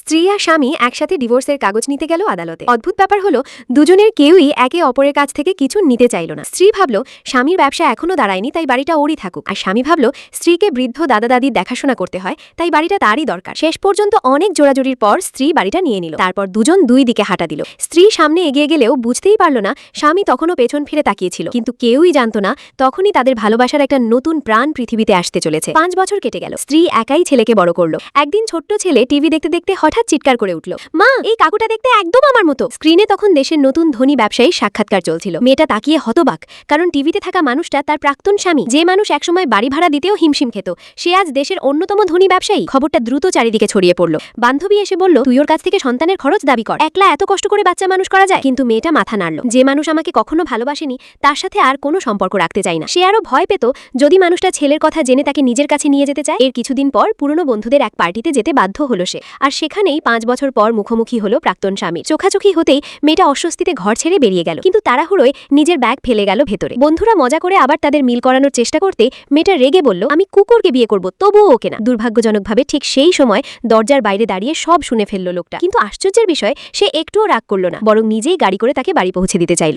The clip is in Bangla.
স্ত্রী আর স্বামী একসাথে ডিভোর্সের কাগজ নিতে গেল আদালতে। অদ্ভুত ব্যাপার হলো দুজনের কেউই একে অপরের কাছ থেকে কিছু নিতে চাইল না। স্ত্রী ভাবল স্বামীর ব্যবসা এখনো দাঁড়ায়নি, তাই বাড়িটা ওরই থাকুক, আর স্বামী ভাবল স্ত্রীকে বৃদ্ধ দাদা দাদির দেখাশোনা করতে হয়, তাই বাড়িটা তারই দরকার। শেষ পর্যন্ত অনেক জোড়াজুড়ির পর স্ত্রী বাড়িটা নিয়ে নিল। তারপর দুজন দুই দিকে হাঁটা দিল। স্ত্রী সামনে এগিয়ে গেলেও বুঝতেই পারল না স্বামী তখনও পেছন ফিরে তাকিয়েছিল, কিন্তু কেউই জানত না তখনই তাদের ভালোবাসার একটা নতুন প্রাণ পৃথিবীতে আসতে চলেছে। 5 বছর কেটে গেল। স্ত্রী একাই ছেলেকে বড় করলো। একদিন ছোট্ট ছেলে টিভি দেখতে দেখতে হঠাৎ চিৎকার করে উঠল, মা, এই কাকুটা দেখতে একদম আমার মতো। স্ক্রিনে তখন দেশের নতুন ধনী ব্যবসায়ীর সাক্ষাৎকার চলছিল। মেয়েটা তাকিয়ে হতবাক, কারণ টিভিতে থাকা মানুষটা তার প্রাক্তন স্বামী, যে মানুষ একসময় বাড়ি ভাড়া দিতেও হিমশিম খেত, সে আজ দেশের অন্যতম ধনী ব্যবসায়ী। খবরটা দ্রুত চারিদিকে ছড়িয়ে পড়ল। বান্ধবী এসে বলল, তুই ওর কাছ থেকে সন্তানের খরচ দাবি কর, একলা এত কষ্ট করে বাচ্চা মানুষ করা যায়? কিন্তু মেয়েটা মাথা নাড়ল। যে মানুষ আমাকে কখনো ভালোবাসেনি তার সাথে আর কোনো সম্পর্ক রাখতে চাই না। সে আরো ভয় পেত যদি মানুষটা ছেলের কথা জেনে তাকে নিজের কাছে নিয়ে যেতে চায়। এর কিছুদিন পর পুরনো বন্ধুদের এক পার্টিতে যেতে বাধ্য হলো সে, আর সেখানেই 5 বছর পর মুখোমুখি হলো প্রাক্তন স্বামীর। চোখাচোখি হতেই মেয়েটা অস্বস্তিতে ঘর ছেড়ে বেরিয়ে গেল, কিন্তু তাড়াহুড়োয় নিজের ব্যাগ ফেলে গেল ভেতরে। বন্ধুরা মজা করে আবার তাদের মিল করানোর চেষ্টা করতে মেয়েটা রেগে বলল, আমি কুকুরকে বিয়ে করব, তবুও ওকে না। দুর্ভাগ্যজনকভাবে ঠিক সেই সময় দরজার বাইরে দাঁড়িয়ে সব শুনে ফেলল লোকটা, কিন্তু আশ্চর্যের বিষয় সে একটুও রাগ করল না, বরং নিজেই গাড়ি করে তাকে বাড়ি পৌঁছে দিতে চাইল।